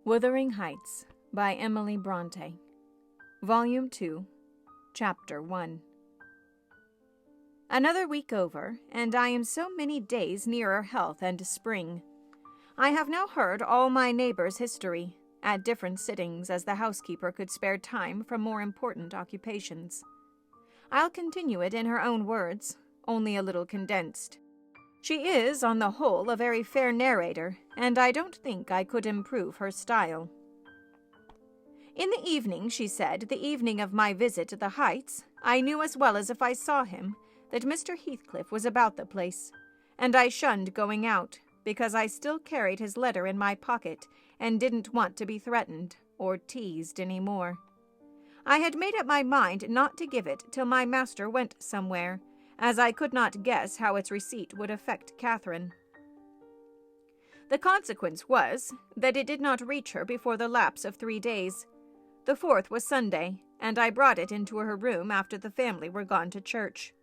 Wuthering Heights by Emily Bronte. Volume 2, Chapter 1. Another week over, and I am so many days nearer health and spring. I have now heard all my neighbors' history, at different sittings as the housekeeper could spare time from more important occupations. I'll continue it in her own words, only a little condensed. She is, on the whole, a very fair narrator, and I don't think I could improve her style. In the evening, she said, the evening of my visit to the Heights, I knew as well as if I saw him that Mr. Heathcliff was about the place, and I shunned going out, because I still carried his letter in my pocket and didn't want to be threatened or teased any more. I had made up my mind not to give it till my master went somewhere, as I could not guess how its receipt would affect Catherine. The consequence was that it did not reach her before the lapse of 3 days. The 4th was Sunday, and I brought it into her room after the family were gone to church.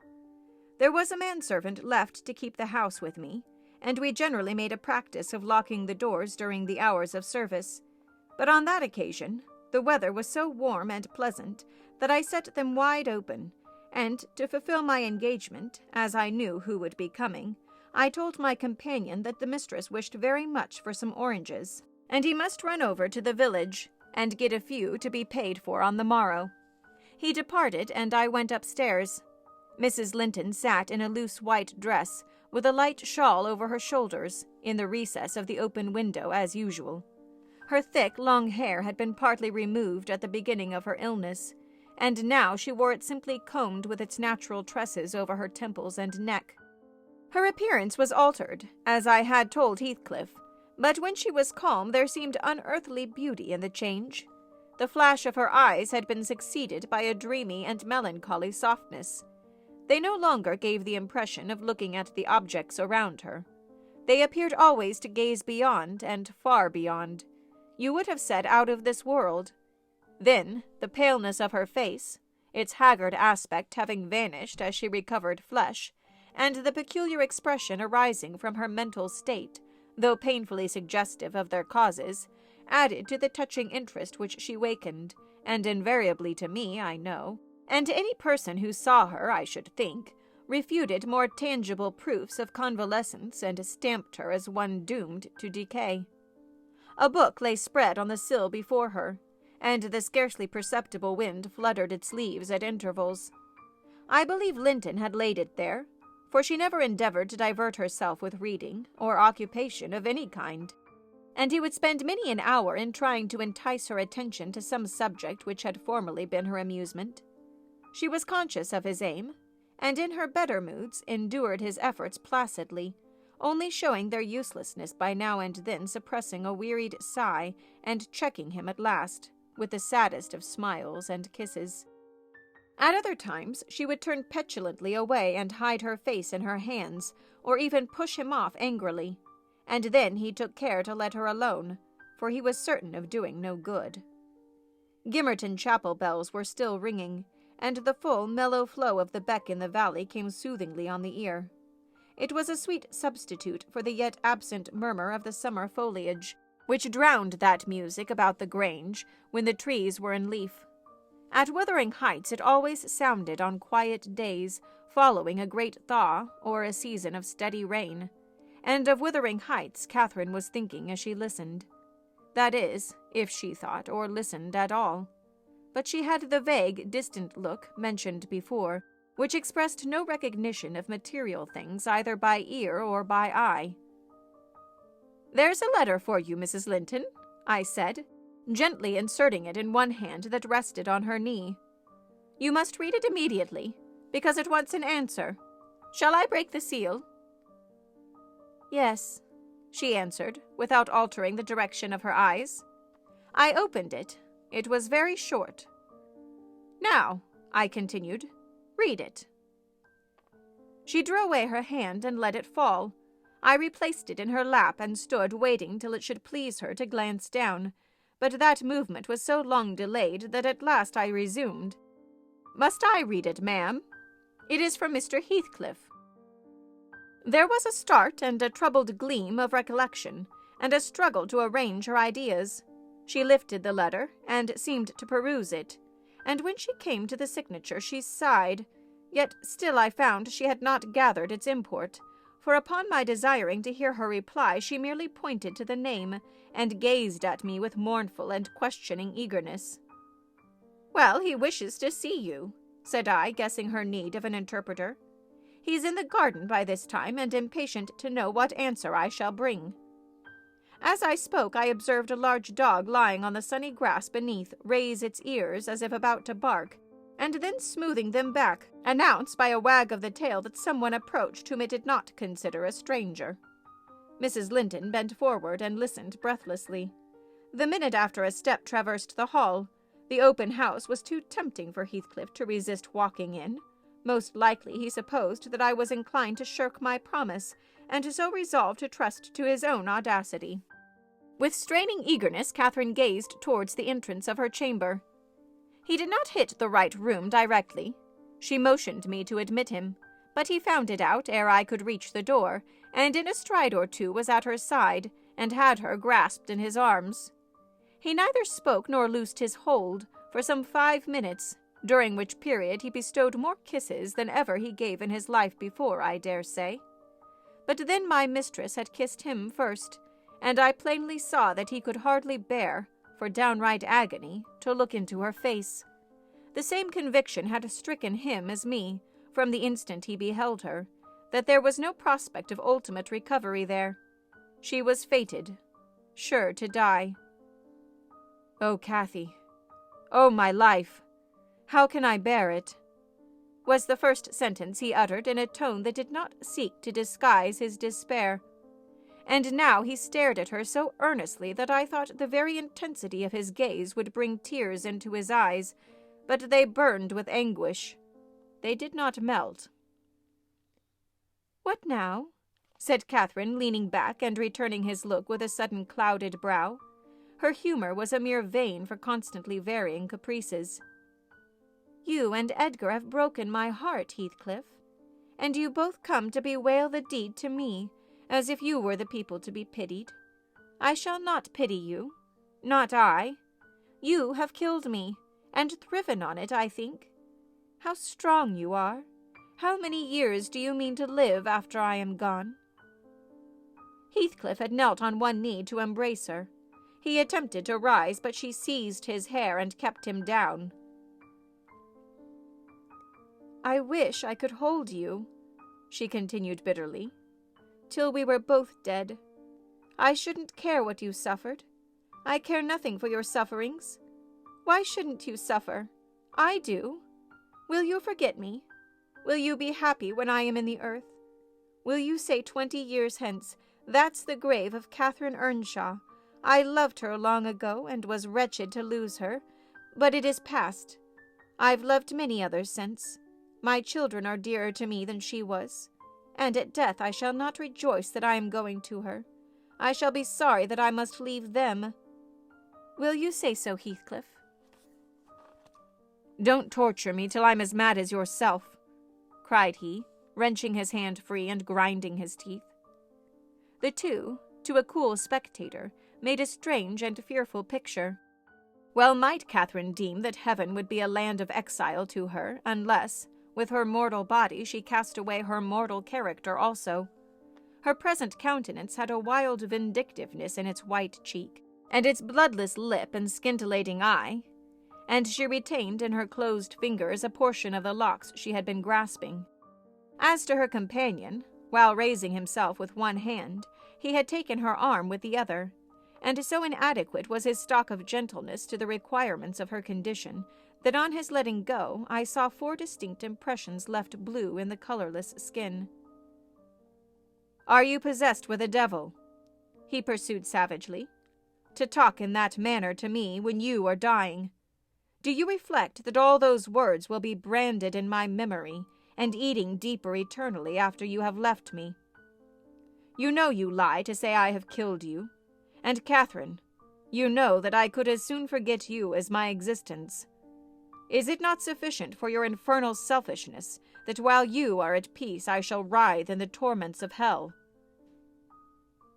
There was a manservant left to keep the house with me, and we generally made a practice of locking the doors during the hours of service, but on that occasion the weather was so warm and pleasant that I set them wide open, and, to fulfill my engagement, as I knew who would be coming, I told my companion that the mistress wished very much for some oranges, and he must run over to the village and get a few to be paid for on the morrow. He departed, and I went upstairs. Mrs. Linton sat in a loose white dress, with a light shawl over her shoulders, in the recess of the open window as usual. Her thick, long hair had been partly removed at the beginning of her illness, and now she wore it simply combed with its natural tresses over her temples and neck. Her appearance was altered, as I had told Heathcliff, but when she was calm there seemed unearthly beauty in the change. The flash of her eyes had been succeeded by a dreamy and melancholy softness. They no longer gave the impression of looking at the objects around her. They appeared always to gaze beyond and far beyond. You would have said out of this world. Then, the paleness of her face, its haggard aspect having vanished as she recovered flesh, and the peculiar expression arising from her mental state, though painfully suggestive of their causes, added to the touching interest which she wakened, and invariably to me, I know, and to any person who saw her, I should think, refuted more tangible proofs of convalescence and stamped her as one doomed to decay. A book lay spread on the sill before her, and the scarcely perceptible wind fluttered its leaves at intervals. I believe Linton had laid it there, for she never endeavored to divert herself with reading or occupation of any kind, and he would spend many an hour in trying to entice her attention to some subject which had formerly been her amusement. She was conscious of his aim, and in her better moods endured his efforts placidly, only showing their uselessness by now and then suppressing a wearied sigh and checking him at last, with the saddest of smiles and kisses. At other times she would turn petulantly away and hide her face in her hands, or even push him off angrily, and then he took care to let her alone, for he was certain of doing no good. Gimmerton chapel bells were still ringing, and the full, mellow flow of the beck in the valley came soothingly on the ear. It was a sweet substitute for the yet absent murmur of the summer foliage, which drowned that music about the Grange when the trees were in leaf. At Wuthering Heights it always sounded on quiet days following a great thaw or a season of steady rain, and of Wuthering Heights Catherine was thinking as she listened. That is, if she thought or listened at all. But she had the vague, distant look mentioned before, which expressed no recognition of material things either by ear or by eye. "There's a letter for you, Mrs. Linton," I said, gently inserting it in one hand that rested on her knee. "You must read it immediately, because it wants an answer. Shall I break the seal?" "Yes," she answered, without altering the direction of her eyes. I opened it. It was very short. "Now," I continued, "read it." She drew away her hand and let it fall. I replaced it in her lap and stood waiting till it should please her to glance down, but that movement was so long delayed that at last I resumed. "Must I read it, ma'am? It is from Mr. Heathcliff." There was a start and a troubled gleam of recollection, and a struggle to arrange her ideas. She lifted the letter, and seemed to peruse it, and when she came to the signature she sighed, yet still I found she had not gathered its import, for upon my desiring to hear her reply she merely pointed to the name, and gazed at me with mournful and questioning eagerness. "Well, he wishes to see you," said I, guessing her need of an interpreter. "He's in the garden by this time, and impatient to know what answer I shall bring." As I spoke, I observed a large dog lying on the sunny grass beneath raise its ears as if about to bark, and then smoothing them back, announce by a wag of the tail that someone approached whom it did not consider a stranger. Mrs. Linton bent forward and listened breathlessly. The minute after a step traversed the hall, the open house was too tempting for Heathcliff to resist walking in. Most likely he supposed that I was inclined to shirk my promise, and so resolved to trust to his own audacity. With straining eagerness, Catherine gazed towards the entrance of her chamber. He did not hit the right room directly. She motioned me to admit him, but he found it out ere I could reach the door, and in a stride or two was at her side, and had her grasped in his arms. He neither spoke nor loosed his hold for some 5 minutes, during which period he bestowed more kisses than ever he gave in his life before, I dare say. But then my mistress had kissed him first, and I plainly saw that he could hardly bear, for downright agony, to look into her face. The same conviction had stricken him as me, from the instant he beheld her, that there was no prospect of ultimate recovery there. She was fated, sure to die. "Oh, Cathy! Oh, my life! How can I bear it?" was the first sentence he uttered in a tone that did not seek to disguise his despair. And now he stared at her so earnestly that I thought the very intensity of his gaze would bring tears into his eyes, but they burned with anguish. They did not melt. "What now?" said Catherine, leaning back and returning his look with a sudden clouded brow. Her humor was a mere vein for constantly varying caprices. "You and Edgar have broken my heart, Heathcliff, and you both come to bewail the deed to me, as if you were the people to be pitied. I shall not pity you. Not I. You have killed me, and thriven on it, I think. How strong you are! How many years do you mean to live after I am gone?" Heathcliff had knelt on one knee to embrace her. He attempted to rise, but she seized his hair and kept him down. "I wish I could hold you," she continued bitterly, "till we were both dead. I shouldn't care what you suffered. I care nothing for your sufferings. Why shouldn't you suffer? I do. Will you forget me? Will you be happy when I am in the earth? Will you say 20 years hence, 'That's the grave of Catherine Earnshaw. I loved her long ago, and was wretched to lose her, but it is past. I've loved many others since. My children are dearer to me than she was, and at death I shall not rejoice that I am going to her. I shall be sorry that I must leave them. Will you say so, Heathcliff?" "Don't torture me till I'm as mad as yourself," cried he, wrenching his hand free and grinding his teeth. The two, to a cool spectator, made a strange and fearful picture. Well might Catherine deem that heaven would be a land of exile to her, unless, with her mortal body, she cast away her mortal character also. Her present countenance had a wild vindictiveness in its white cheek, and its bloodless lip and scintillating eye, and she retained in her closed fingers a portion of the locks she had been grasping. As to her companion, while raising himself with one hand, he had taken her arm with the other, and so inadequate was his stock of gentleness to the requirements of her condition, that on his letting go I saw 4 distinct impressions left blue in the colorless skin. "Are you possessed with a devil?" he pursued savagely, "to talk in that manner to me when you are dying? Do you reflect that all those words will be branded in my memory, and eating deeper eternally after you have left me? You know you lie to say I have killed you, and Catherine, you know that I could as soon forget you as my existence. Is it not sufficient for your infernal selfishness that while you are at peace I shall writhe in the torments of hell?"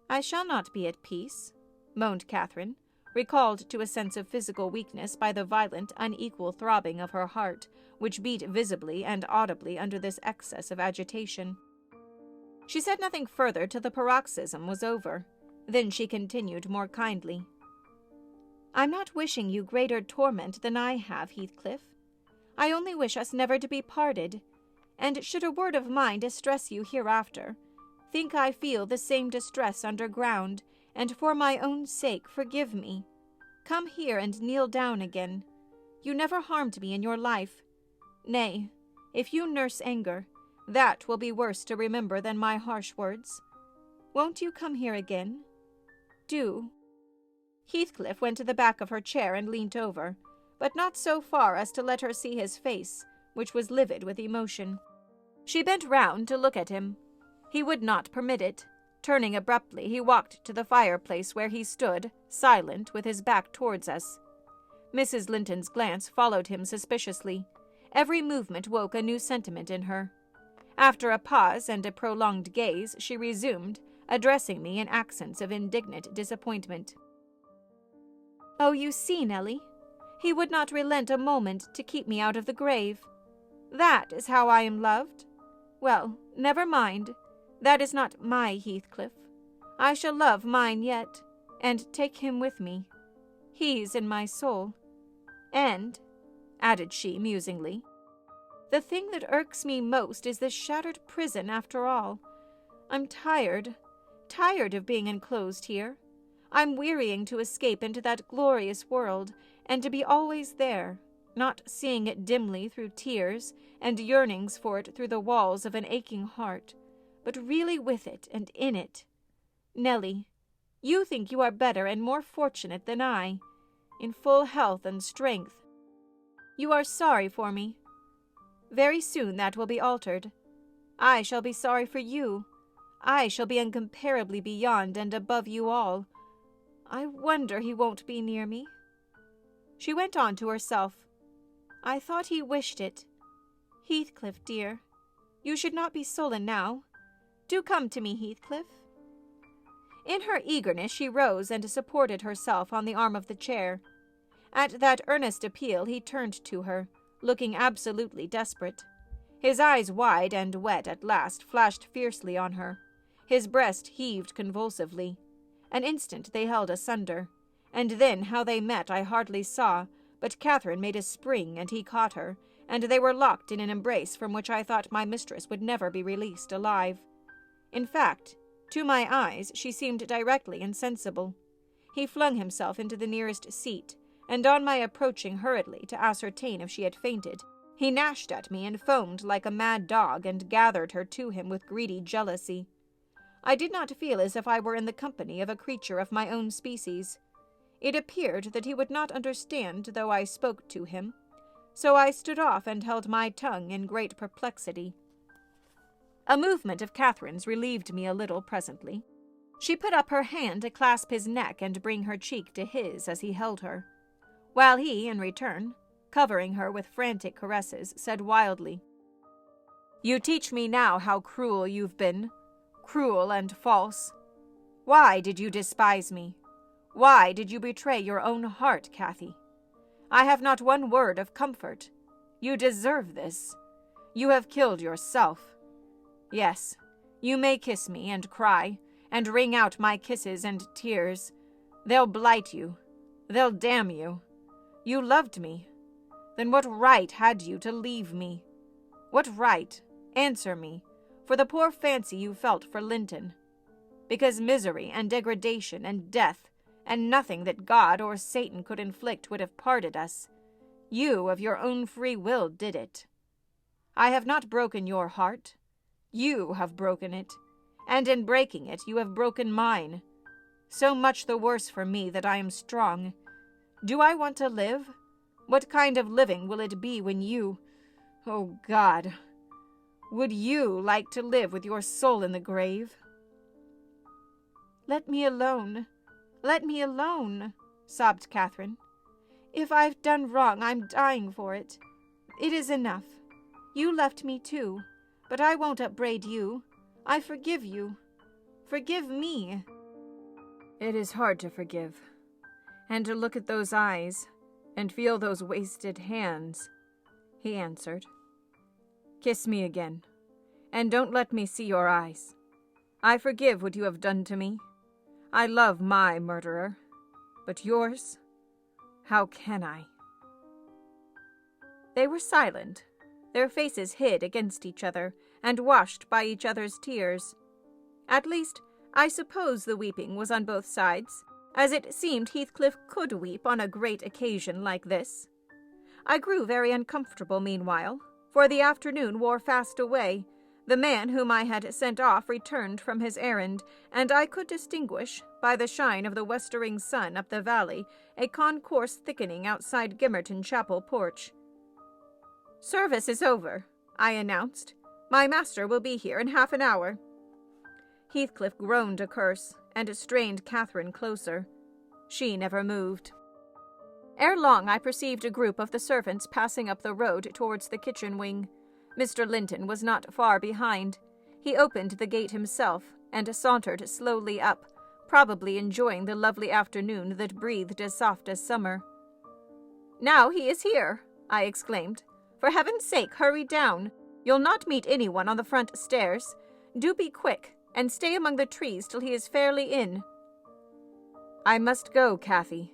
"I shall not be at peace," moaned Catherine, recalled to a sense of physical weakness by the violent, unequal throbbing of her heart, which beat visibly and audibly under this excess of agitation. She said nothing further till the paroxysm was over. Then she continued more kindly. "I'm not wishing you greater torment than I have, Heathcliff. I only wish us never to be parted, and should a word of mine distress you hereafter, think I feel the same distress underground, and for my own sake forgive me. Come here and kneel down again. You never harmed me in your life. Nay, if you nurse anger, that will be worse to remember than my harsh words. Won't you come here again? Do." Heathcliff went to the back of her chair and leant over, but not so far as to let her see his face, which was livid with emotion. She bent round to look at him. He would not permit it. Turning abruptly, he walked to the fireplace where he stood, silent, with his back towards us. Mrs. Linton's glance followed him suspiciously. Every movement woke a new sentiment in her. After a pause and a prolonged gaze, she resumed, addressing me in accents of indignant disappointment. "Oh, you see, Nellie, he would not relent a moment to keep me out of the grave. That is how I am loved. Well, never mind. That is not my Heathcliff. I shall love mine yet, and take him with me. He's in my soul. And," added she musingly, "the thing that irks me most is this shattered prison after all. I'm tired of being enclosed here. I'm wearying to escape into that glorious world, and to be always there, not seeing it dimly through tears, and yearnings for it through the walls of an aching heart, but really with it and in it. Nellie, you think you are better and more fortunate than I, in full health and strength. You are sorry for me. Very soon that will be altered. I shall be sorry for you. I shall be incomparably beyond and above you all. I wonder he won't be near me." She went on to herself. "I thought he wished it. Heathcliff, dear, you should not be sullen now. Do come to me, Heathcliff." In her eagerness she rose and supported herself on the arm of the chair. At that earnest appeal he turned to her, looking absolutely desperate. His eyes, wide and wet at last, flashed fiercely on her. His breast heaved convulsively. An instant they held asunder, and then how they met I hardly saw, but Catherine made a spring and he caught her, and they were locked in an embrace from which I thought my mistress would never be released alive. In fact, to my eyes she seemed directly insensible. He flung himself into the nearest seat, and on my approaching hurriedly to ascertain if she had fainted, he gnashed at me and foamed like a mad dog and gathered her to him with greedy jealousy. I did not feel as if I were in the company of a creature of my own species. It appeared that he would not understand though I spoke to him, so I stood off and held my tongue in great perplexity. A movement of Catherine's relieved me a little presently. She put up her hand to clasp his neck and bring her cheek to his as he held her, while he, in return, covering her with frantic caresses, said wildly, "You teach me now how cruel you've been, cruel and false. Why did you despise me? Why did you betray your own heart, Cathy? I have not one word of comfort. You deserve this. You have killed yourself. Yes, you may kiss me and cry, and wring out my kisses and tears. They'll blight you. They'll damn you. You loved me. Then what right had you to leave me? What right? Answer me, for the poor fancy you felt for Linton. Because misery and degradation and death, and nothing that God or Satan could inflict would have parted us. You, of your own free will, did it. I have not broken your heart. You have broken it, and in breaking it you have broken mine. So much the worse for me that I am strong. Do I want to live? What kind of living will it be when you... Oh, God! Would you like to live with your soul in the grave?" "Let me alone. Let me alone," sobbed Catherine. "If I've done wrong, I'm dying for it. It is enough. You left me too, but I won't upbraid you. I forgive you. Forgive me." "It is hard to forgive. "And to look at those eyes, and feel those wasted hands," he answered. "Kiss me again, and don't let me see your eyes. I forgive what you have done to me. I love my murderer, but yours? How can I?" They were silent, their faces hid against each other, and washed by each other's tears. At least, I suppose the weeping was on both sides, as it seemed Heathcliff could weep on a great occasion like this. I grew very uncomfortable meanwhile, for the afternoon wore fast away. The man whom I had sent off returned from his errand, and I could distinguish, by the shine of the westering sun up the valley, a concourse thickening outside Gimmerton Chapel porch. "Service is over," I announced. "My master will be here in half an hour." Heathcliff groaned a curse, and strained Catherine closer. She never moved. Ere long I perceived a group of the servants passing up the road towards the kitchen wing. Mr. Linton was not far behind. He opened the gate himself, and sauntered slowly up, probably enjoying the lovely afternoon that breathed as soft as summer. "Now he is here!" I exclaimed. "For heaven's sake, hurry down. You'll not meet anyone on the front stairs. Do be quick, and stay among the trees till he is fairly in." "I must go, Cathy,"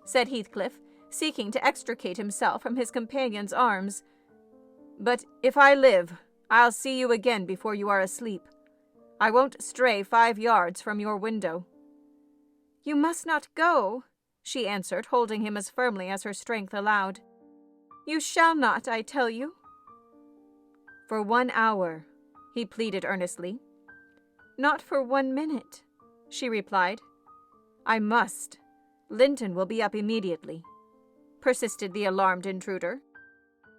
said Heathcliff, seeking to extricate himself from his companion's arms. "But if I live, I'll see you again before you are asleep. I won't stray 5 yards from your window." "You must not go," she answered, holding him as firmly as her strength allowed. "You shall not, I tell you." "For 1 hour," he pleaded earnestly. "Not for 1 minute," she replied. "I must. Linton will be up immediately," persisted the alarmed intruder.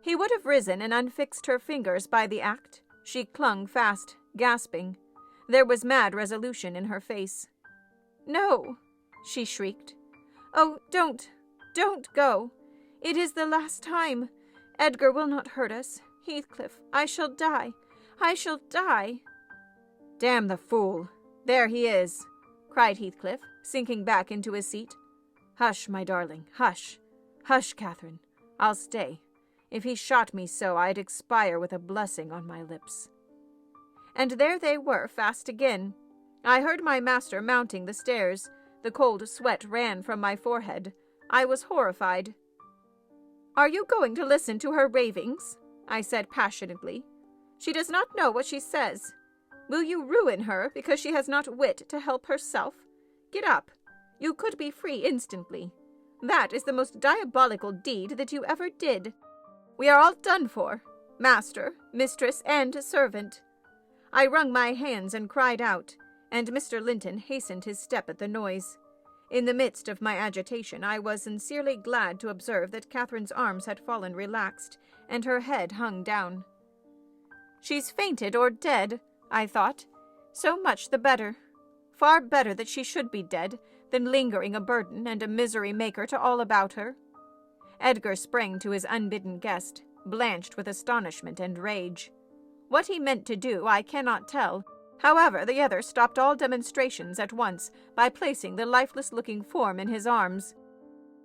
He would have risen and unfixed her fingers by the act. She clung fast, gasping. There was mad resolution in her face. "No," she shrieked. "Oh, don't go. It is the last time. Edgar will not hurt us. Heathcliff, I shall die. I shall die." "Damn the fool! There he is," cried Heathcliff, sinking back into his seat. "Hush, my darling, hush. Hush, Catherine. I'll stay. If he shot me so, I'd expire with a blessing on my lips." And there they were, fast again. I heard my master mounting the stairs. The cold sweat ran from my forehead. I was horrified. "Are you going to listen to her ravings?" I said passionately. "She does not know what she says. Will you ruin her because she has not wit to help herself? Get up. You could be free instantly. That is the most diabolical deed that you ever did. We are all done for, master, mistress, and servant." I wrung my hands and cried out, and Mr. Linton hastened his step at the noise. In the midst of my agitation, I was sincerely glad to observe that Catherine's arms had fallen relaxed, and her head hung down. "She's fainted or dead," I thought. "So much the better. Far better that she should be dead than lingering a burden and a misery maker to all about her." Edgar sprang to his unbidden guest, blanched with astonishment and rage. What he meant to do I cannot tell. However, the other stopped all demonstrations at once by placing the lifeless-looking form in his arms.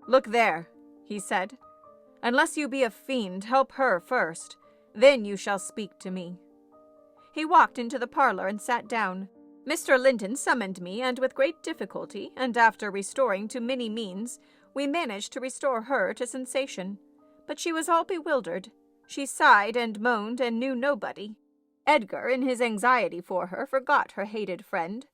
"Look there," he said. "Unless you be a fiend, help her first. Then you shall speak to me." He walked into the parlor and sat down. Mr. Linton summoned me, and with great difficulty, and after restoring to many means, we managed to restore her to sensation. But she was all bewildered. She sighed and moaned and knew nobody. Edgar, in his anxiety for her, forgot her hated friend.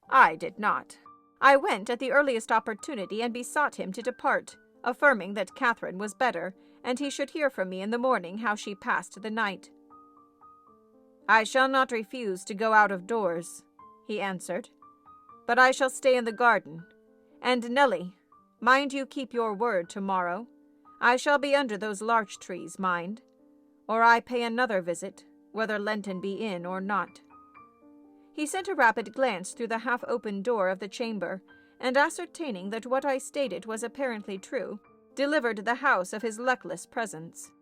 I did not. I went at the earliest opportunity and besought him to depart, affirming that Catherine was better, and he should hear from me in the morning how she passed the night. "I shall not refuse to go out of doors," he answered, "but I shall stay in the garden. And Nellie, mind you keep your word tomorrow. I shall be under those larch trees, mind, or I pay another visit, whether Linton be in or not." He sent a rapid glance through the half-open door of the chamber, and ascertaining that what I stated was apparently true, delivered the house of his luckless presence.